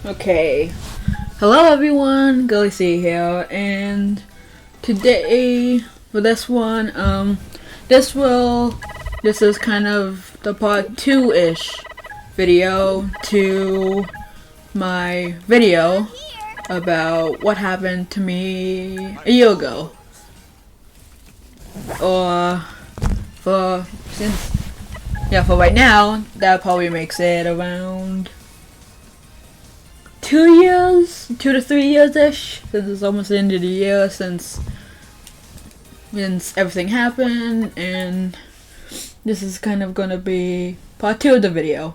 Okay. Hello everyone, Gully here, and today for this one, this is kind of the part 2-ish video to my video about what happened to me a year ago. Or for right now, that probably makes it around 2 to 3 years-ish, since it's almost the end of the year since everything happened, and this is kind of gonna be part 2 of the video.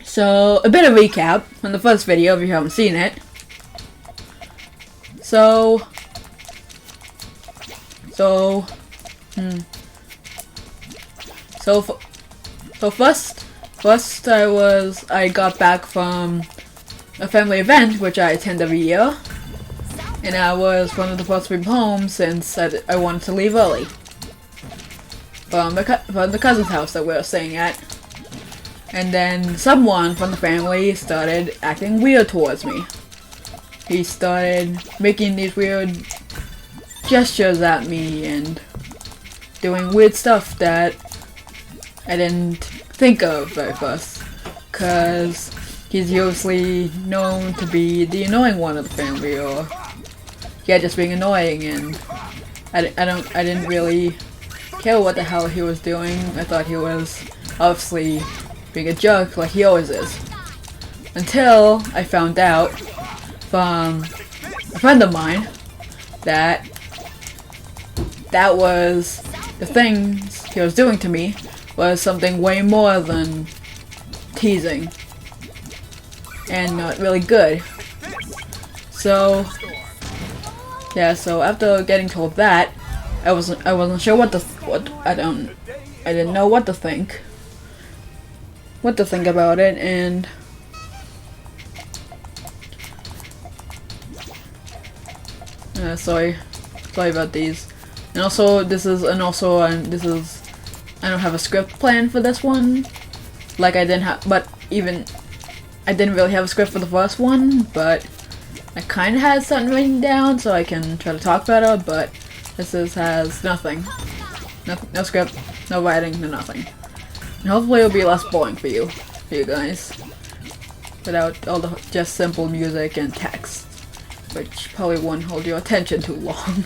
So, a bit of recap from the first video if you haven't seen it. So first I got back from a family event which I attend every year, and I was one of the first to be home since I wanted to leave early from the cousin's house that we were staying at. And then someone from the family started acting weird towards me. He started making these weird gestures at me and doing weird stuff that I didn't think of at first, cause he's usually known to be the annoying one of the family, or just being annoying, and I didn't really care what the hell he was doing. I thought he was obviously being a jerk like he always is, until I found out from a friend of mine that was the things he was doing to me was something way more than teasing and not really good. So after getting told that, I wasn't sure I didn't know what to think about it, and sorry about these. And also I don't have a script plan for this one. Like I didn't really have a script for the first one, but I kind of had something written down so I can try to talk better, but this has nothing. No script, no writing, no nothing. And hopefully it'll be less boring for you guys, without all the just simple music and text, which probably won't hold your attention too long.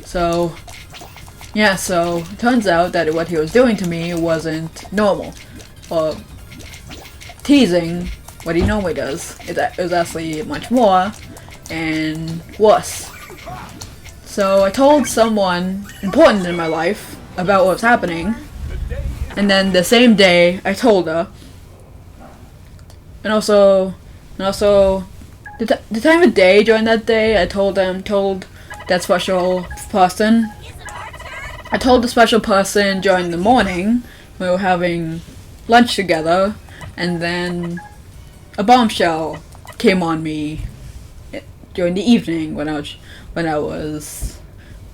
So it turns out that what he was doing to me wasn't normal, or teasing, what he normally does. It was actually much more, and worse. So I told someone important in my life about what was happening, and then the same day I told her. And also the time of day during that day, I told that special person. I told the special person during the morning, we were having lunch together, and then a bombshell came on me during the evening when I was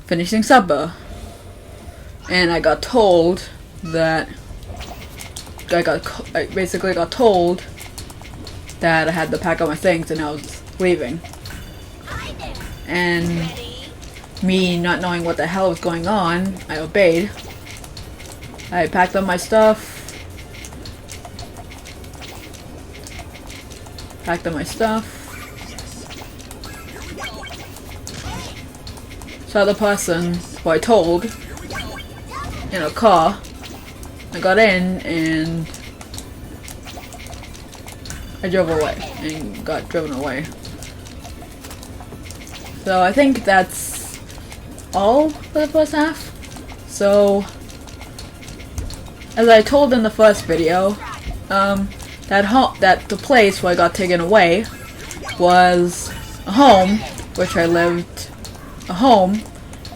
finishing supper, and I got told that I basically got told that I had to pack up my things and I was leaving, and me not knowing what the hell was going on, I obeyed. I packed up my stuff. Saw the person who I told in a car. I got in and I drove away and got driven away. So I think that's all for the first half. So, as I told in the first video, that the place where I got taken away was a home, which I lived a home,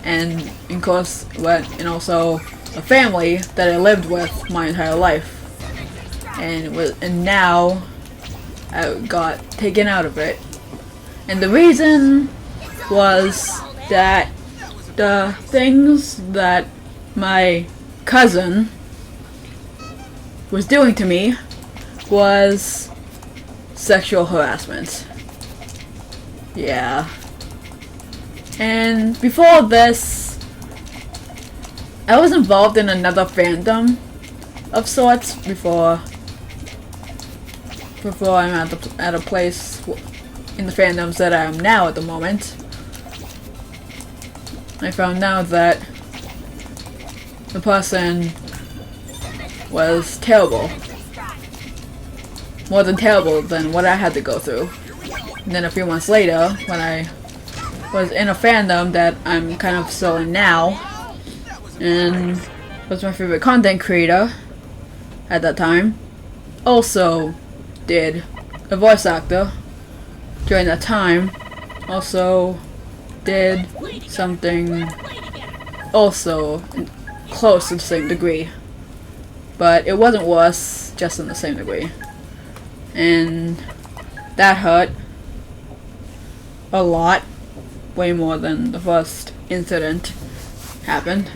and of course, and also a family that I lived with my entire life, and now I got taken out of it, and the reason was that the things that my cousin was doing to me was sexual harassment. Yeah. And before this, I was involved in another fandom of sorts before I'm at a place in the fandoms that I am now at the moment. I found out that the person was terrible. More than terrible than what I had to go through. And then a few months later, when I was in a fandom that I'm kind of still in now, and was my favorite content creator at that time, also did a voice actor during that time, also did something also close to the same degree, but it wasn't worse, just in the same degree. And that hurt a lot, way more than the first incident happened.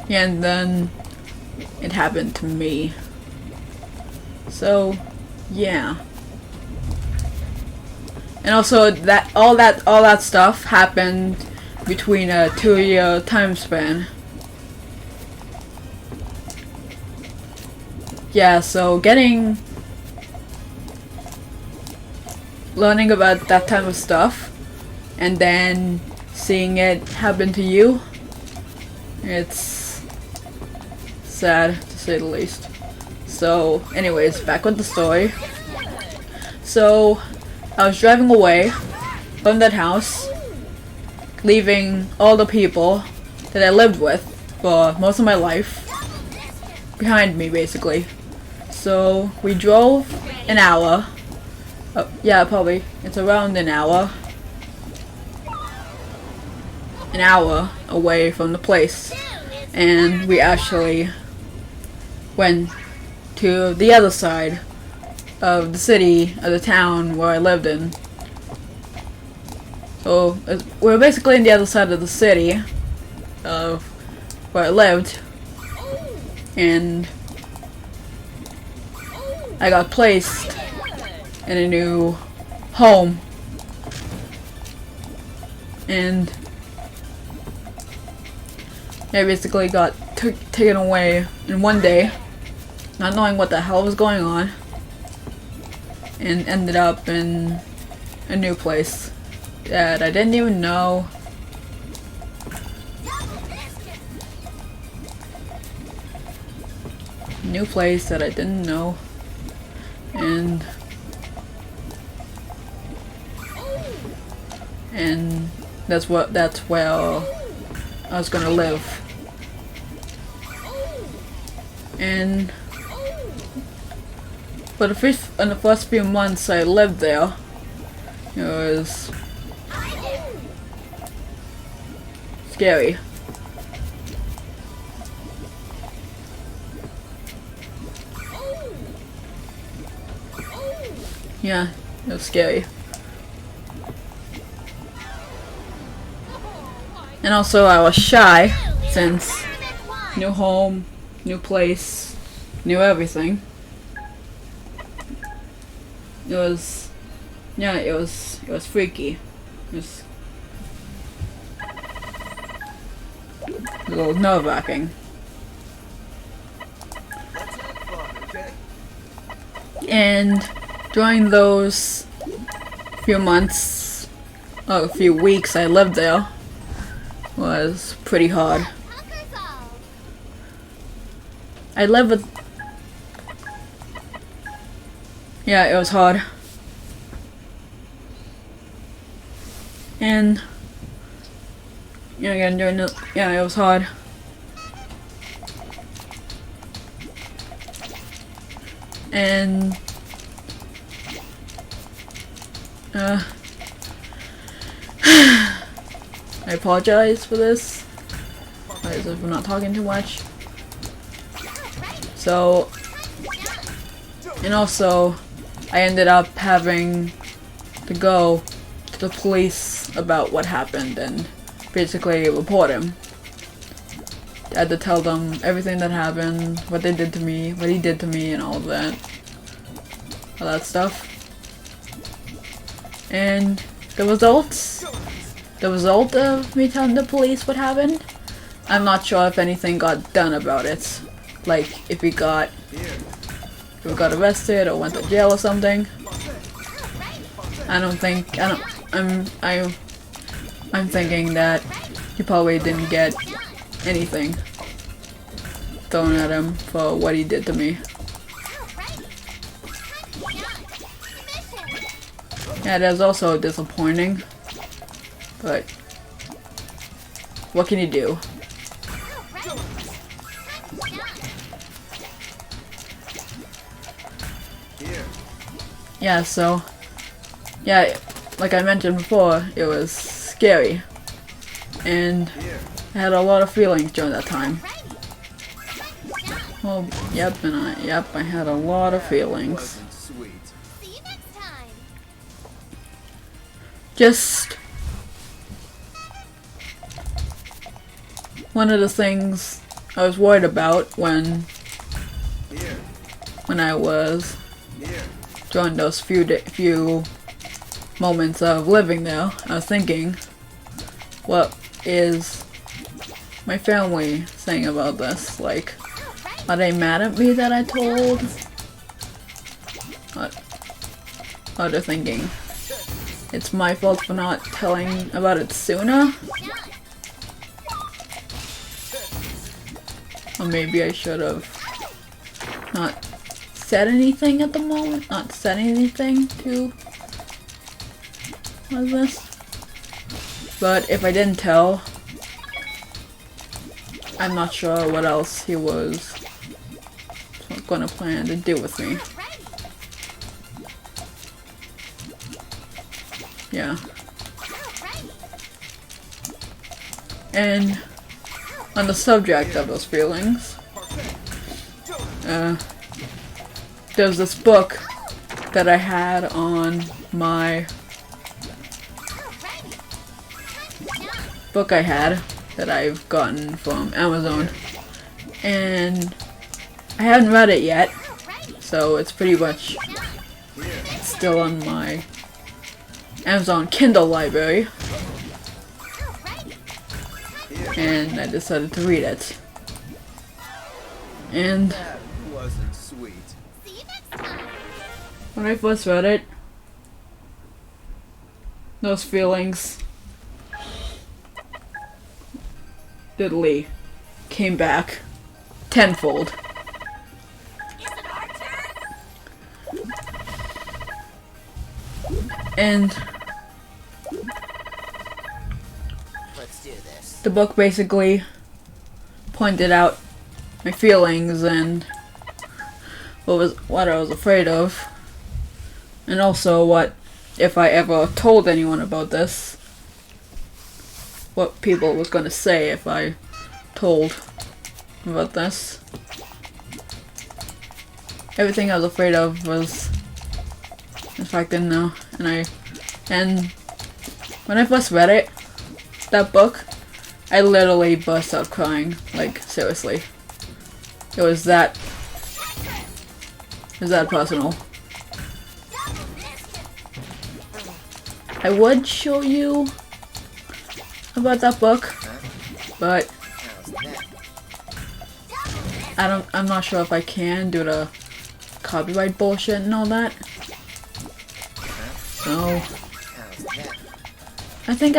And then it happened to me. So, yeah. And also that all that stuff happened between a 2-year time span. Yeah, so learning about that type of stuff and then seeing it happen to you, it's sad to say the least. So anyways, back with the story. So I was driving away from that house, leaving all the people that I lived with for most of my life behind me, basically. So we drove an hour. Yeah, probably. It's around an hour. An hour away from the place. And we actually went to the other side of the city, of the town where I lived in. So we're basically in the other side of the city of where I lived. And I got placed in a new home, and I basically got taken away in one day, not knowing what the hell was going on, and ended up in a new place that I didn't even know. New place that I didn't know. And that's where I was gonna live. And for the first few months I lived there, it was scary. Yeah, it was scary. And also I was shy, since new home, new place, new everything. It was freaky. It was a little nerve-wracking. And during those few months, or a few weeks I lived there, was pretty hard. I lived with... Yeah, it was hard. And... yeah, again, it was hard. And... I apologize for this, as if I'm not talking too much. So, and also, I ended up having to go to the police about what happened and basically report him. I had to tell them everything that happened, what they did to me, what he did to me, and all of that. All that stuff. And the result of me telling the police what happened, I'm not sure if anything got done about it. Like, if we got arrested or went to jail or something. I'm thinking that he probably didn't get anything thrown at him for what he did to me. Yeah, that's also disappointing, but what can you do? Yeah, so, yeah, like I mentioned before, it was scary, and I had a lot of feelings during that time. Well, yep, I had a lot of feelings. Just one of the things I was worried about when I was during those few moments of living there, I was thinking, what is my family saying about this? Like, are they mad at me that I told? What are they thinking? It's my fault for not telling about it sooner? Or maybe I should have not said anything at the moment? Not said anything to... what is this? But if I didn't tell, I'm not sure what else he was gonna plan to do with me. Yeah. And on the subject of those feelings, there's this book that I had on my that I've gotten from Amazon, and I haven't read it yet, so it's pretty much still on my Amazon Kindle library, and I decided to read it. And when I first read it, those feelings literally came back tenfold. And let's do this. The book basically pointed out my feelings and what I was afraid of, and also what if I ever told anyone about this, what people was gonna say if I told about this. Everything I was afraid of was in fact in there, and when I first read it, that book, I literally burst out crying. Like, seriously. It was that personal. I would show you about that book, but I'm not sure if I can due to copyright bullshit and all that. So I think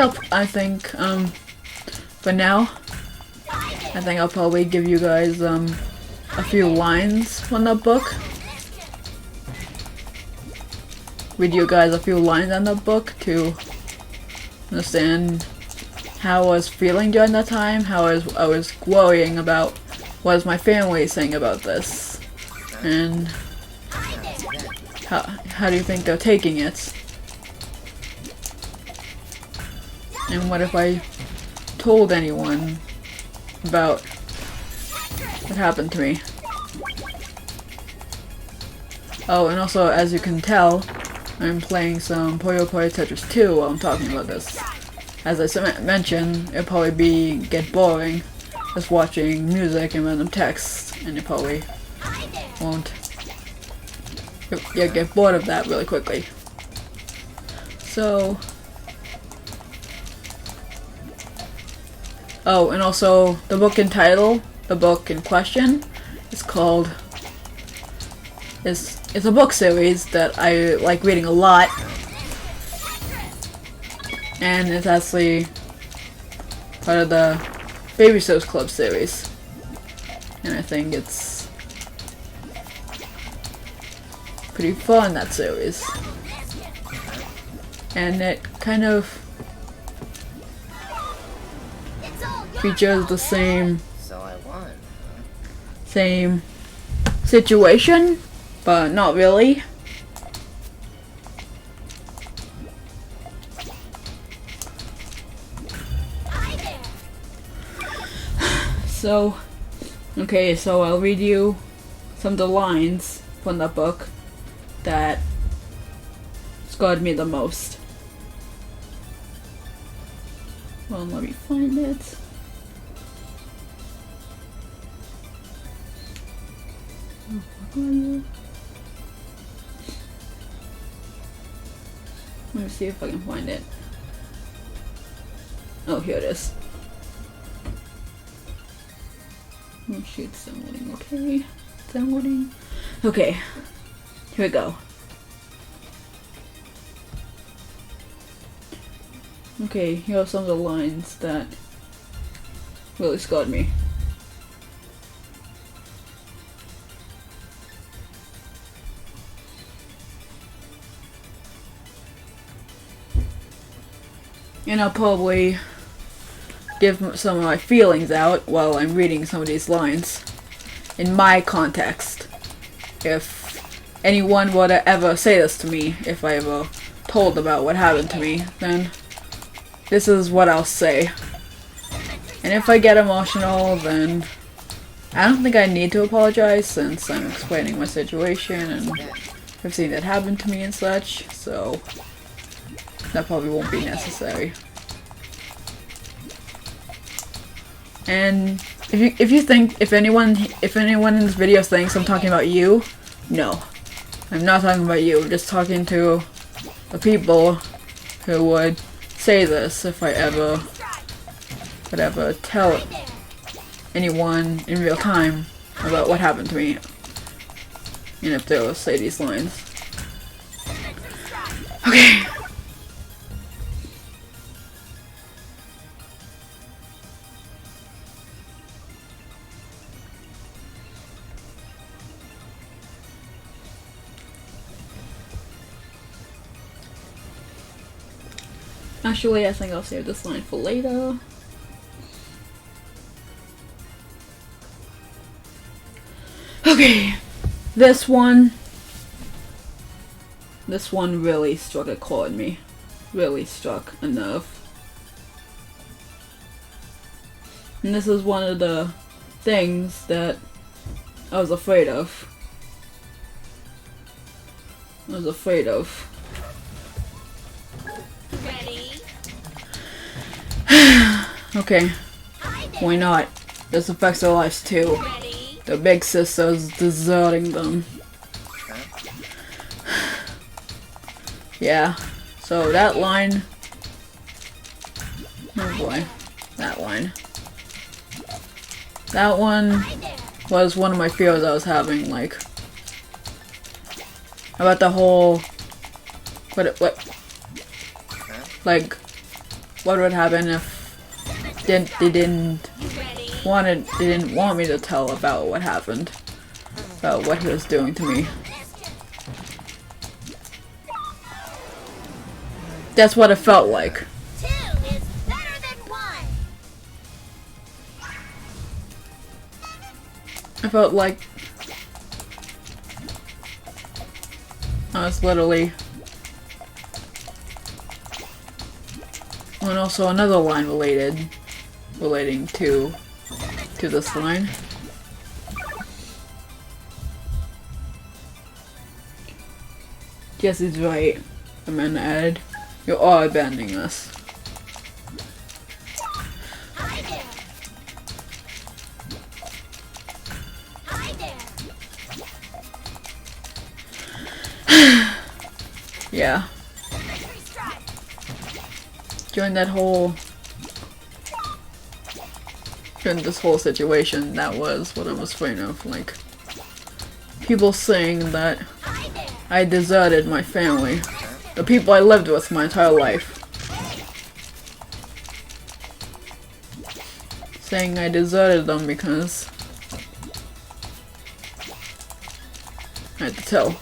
for now, I think I'll probably give you guys a few lines from the book. Read you guys a few lines on the book to understand how I was feeling during that time, how I was worrying about what is my family saying about this, and how do you think they're taking it? And what if I told anyone about what happened to me? Oh, and also, as you can tell, I'm playing some Puyo Tetris 2 while I'm talking about this. As I mentioned, it'll probably get boring just watching music and random text, and you probably won't. You'll get bored of that really quickly. So, oh, and also the book in question is called. It's a book series that I like reading a lot, and it's actually part of the Babysitters Club series, and I think it's pretty fun, that series, and it kind of features the same situation, but not really. So, okay, so I'll read you some of the lines from that book that scarred me the most. Well, let me find it. Let me see if I can find it. Oh, here it is. Oh shoot, it's downloading. Okay. Downloading. Okay. Here we go. Okay, here are some of the lines that really scarred me. And I'll probably give some of my feelings out while I'm reading some of these lines in my context. If anyone were to ever say this to me, if I ever told about what happened to me, then this is what I'll say. And if I get emotional, then I don't think I need to apologize since I'm explaining my situation and everything that happened to me and such, so that probably won't be necessary. And if anyone in this video thinks I'm talking about you, no. I'm not talking about you. I'm just talking to the people who would say this if I would ever tell anyone in real time about what happened to me. And if they will say these lines. Okay. Actually, I think I'll save this line for later. Okay, this one really struck a chord in me. Really struck a nerve. And this is one of the things that I was afraid of. Okay, why not? This affects their lives too. Their big sister's deserting them. Yeah, so that line... Oh boy, that line. That one was one of my fears I was having, like... About the whole... Like, what would happen if they didn't want me to tell about what happened, about what he was doing to me. That's what it felt like. I felt like I was literally... And also another line relating to this line. Jesse's right, Amanda added. You are abandoning us. yeah. During this whole situation, that was what I was afraid of. Like, people saying that I deserted my family. The people I lived with my entire life. Saying I deserted them because I had to tell.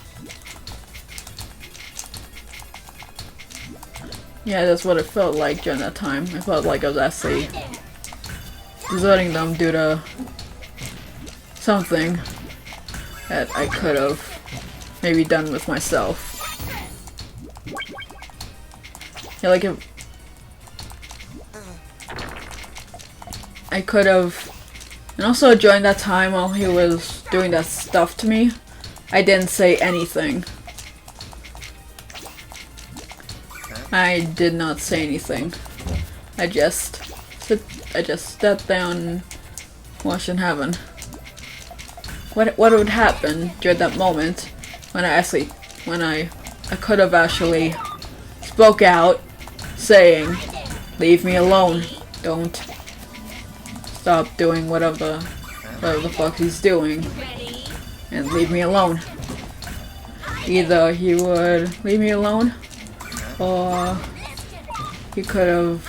Yeah, that's what it felt like during that time. I felt like I was actually deserting them due to something that I could have maybe done with myself. Yeah, like if I could have, and also during that time while he was doing that stuff to me, I didn't say anything. I did not say anything. I just sat down and watched it happen. What would happen during that moment when I could have actually spoke out, saying, "Leave me alone. Don't stop doing whatever the fuck he's doing, and leave me alone." Either he would leave me alone, or he could have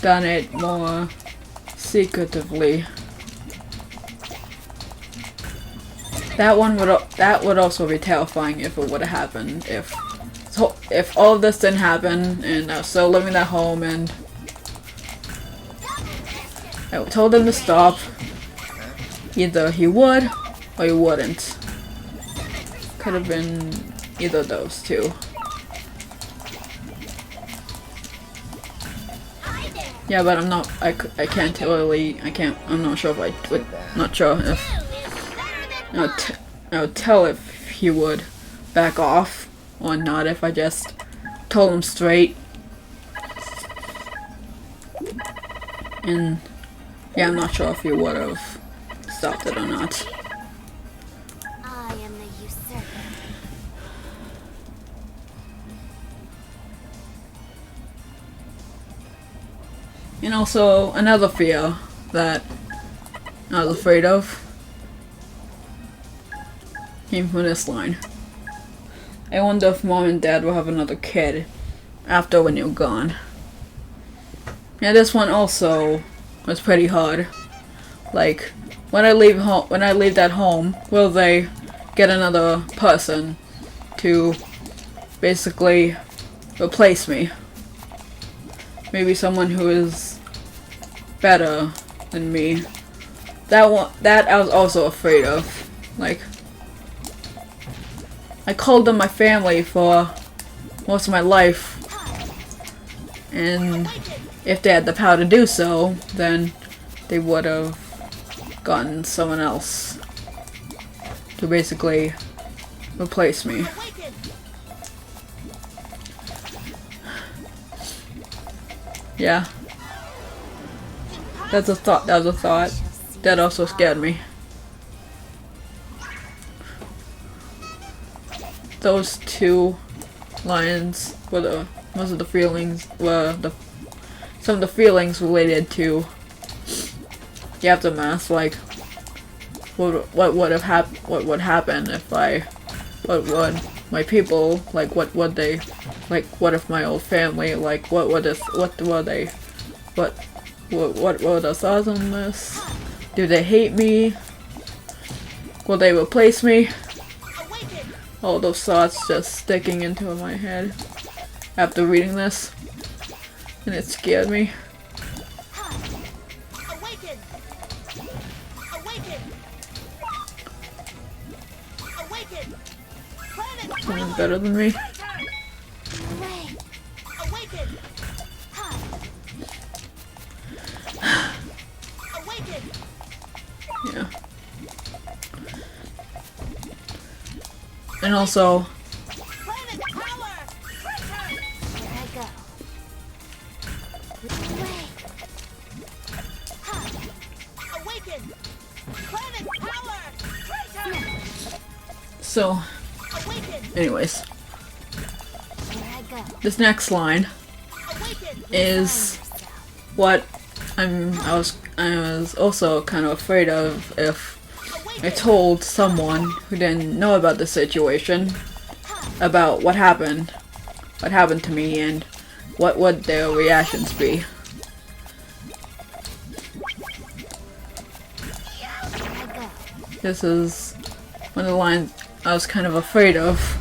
done it more secretively. That would also be terrifying if it would have happened. If all of this didn't happen and I was still living at home and I told him to stop, either he would or he wouldn't. Could have been either of those two. Yeah, but I'm not. I can't really. I can't. I'm not sure if I would. Not sure if. I would tell if he would back off or not if I just told him straight. And yeah, I'm not sure if he would have stopped it or not. I am the usurper. And also another fear that I was afraid of came from this line. I wonder if mom and dad will have another kid after when you're gone. Yeah, this one also was pretty hard. Like, when I leave that home, will they get another person to basically replace me? Maybe someone who is better than me. That I was also afraid of. Like, I called them my family for most of my life, and if they had the power to do so, then they would have gotten someone else to basically replace me. Yeah. That was a thought. That also scared me. Those two lines were most of the feelings some of the feelings related to the aftermath, like what would happen if what would my people, like what if my old family, like what were the thoughts on this? Do they hate me? Will they replace me? All those thoughts just sticking into my head after reading this, and it scared me. Someone better than me. Yeah. And also, so, anyways, this next line is what I was also kind of afraid of if I told someone who didn't know about the situation about what happened to me, and what would their reactions be. This is one of the lines I was kind of afraid of.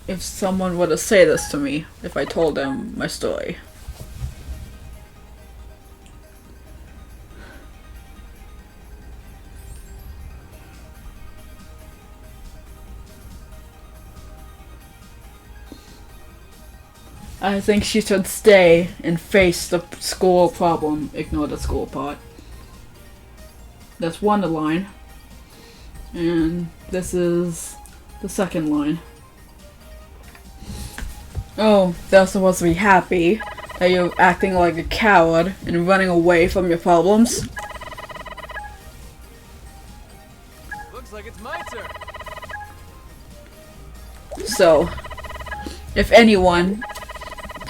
If someone were to say this to me, if I told them my story. I think she should stay and face the school problem, ignore the school part. That's one line. And this is the second line. Oh, they're supposed to be happy that you're acting like a coward and running away from your problems. Looks like it's my turn. So, if anyone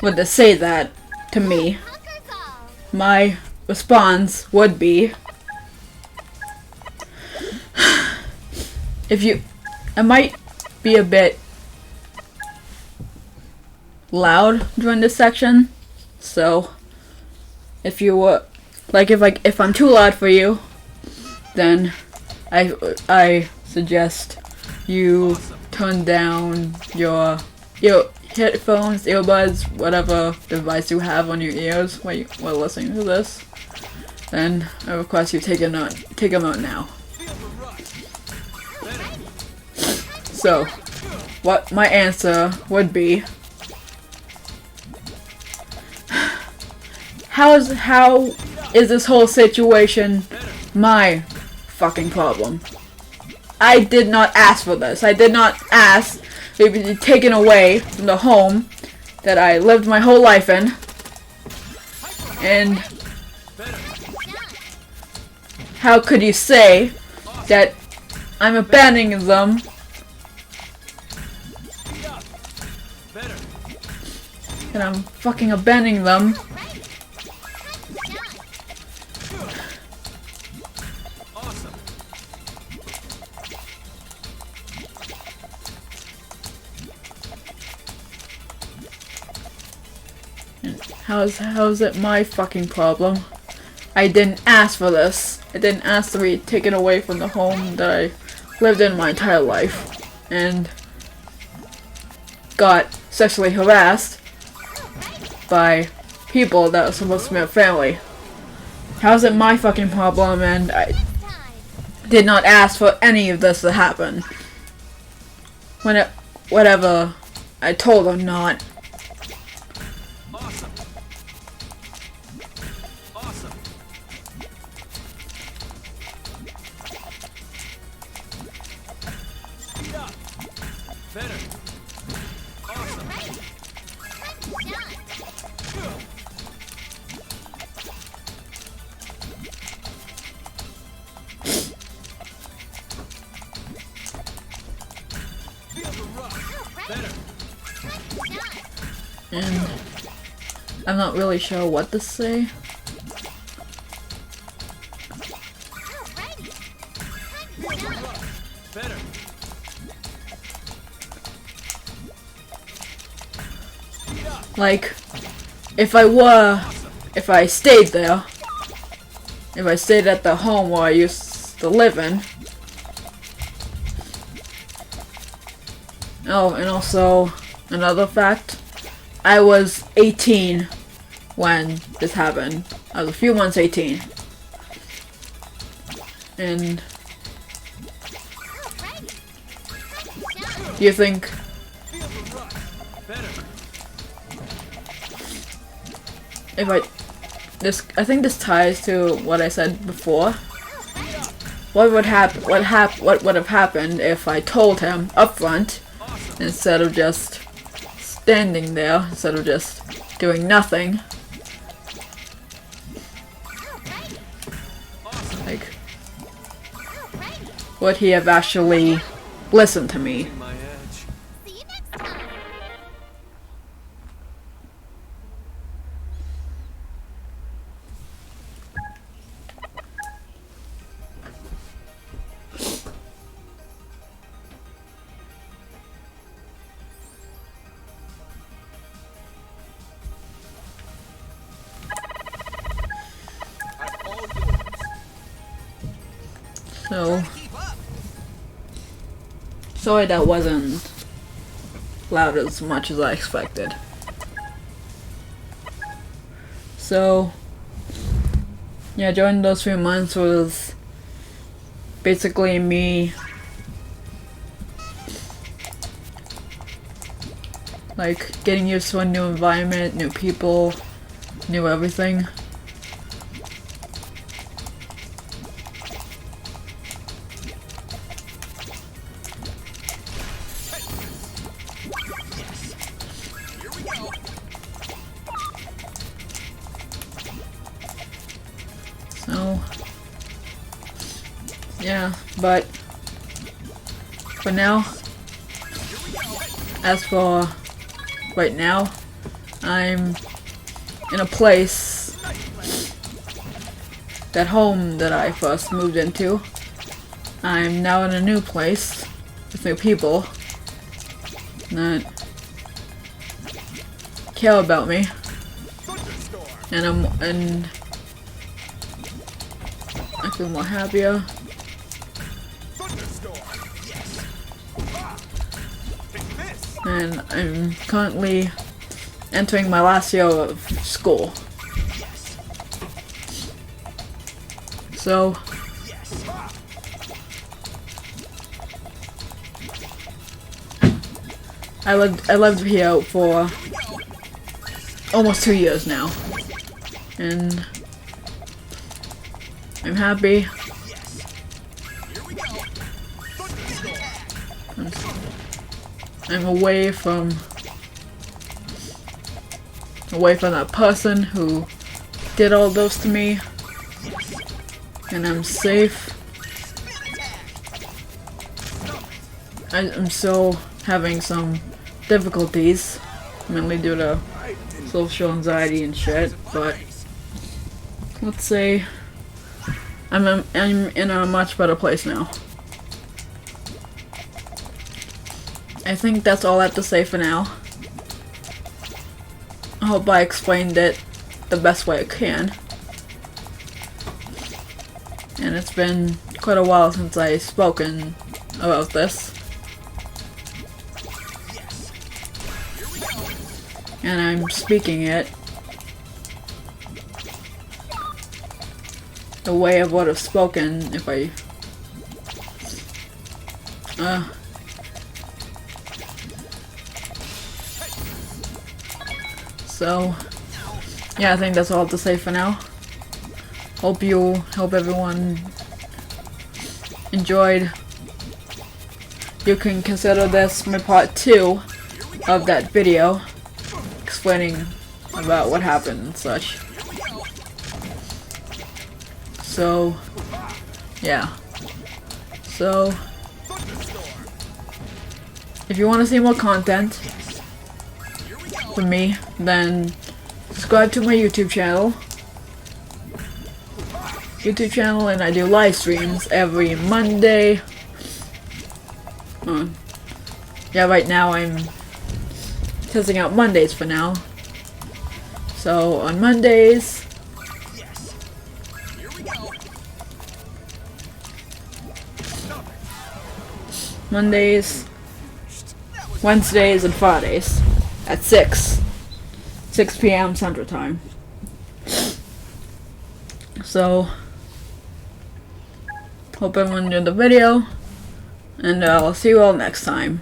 were to say that to me, my response would be, I might be a bit loud during this section, so if you were if I'm too loud for you, then I suggest you turn down your headphones, earbuds, whatever device you have on your ears while listening to this. Then I request you take them out now. So, what my answer would be: How is this whole situation my fucking problem? I did not ask for this. I did not ask to be taken away from the home that I lived my whole life in. And how could you say that I'm abandoning them? And I'm fucking abandoning them. How's it my fucking problem? I didn't ask for this. I didn't ask to be taken away from the home that I lived in my entire life and got sexually harassed by people that are supposed to be my family. How's it my fucking problem? And I did not ask for any of this to happen. Whatever I told them not. And I'm not really sure what to say. Like, if I stayed there, if I stayed at the home where I used to live in. Oh, and also, another fact, I was 18 when this happened. I was a few months 18. And do you think I think this ties to what I said before. What would have happened if I told him up front instead of just standing there, instead of just doing nothing? Like, would he have actually listened to me. My edge. See you next time. I'm all yours. So, Keep up. sorry that wasn't loud as much as I expected. So, yeah, during those 3 months was basically me like getting used to a new environment, new people, new everything. Here we go. So, yeah, but for now, as for right now, I'm in a place, that home that I first moved into. I'm now in a new place with new people that care about me, and I feel more happier. And I'm currently entering my last year of school. So, I lived here for almost 2 years now, and I'm happy. I'm away from that person who did all those to me, and I'm safe. I'm still having some difficulties, mainly due to social anxiety and shit, but let's say I'm in a much better place now. I think that's all I have to say for now. I hope I explained it the best way I can. And it's been quite a while since I've spoken about this. And I'm speaking it the way I would have spoken if I so yeah, I think that's all I have to say for now. Hope everyone enjoyed. You can consider this my part 2 of that video explaining about what happened and such. So, yeah. So, if you want to see more content from me, then subscribe to my YouTube channel. And I do live streams every Monday. Yeah, right now I'm testing out Mondays for now. So on Mondays, Wednesdays, and Fridays at 6 p.m. Central Time. So, hope everyone enjoyed the video, and I'll see you all next time.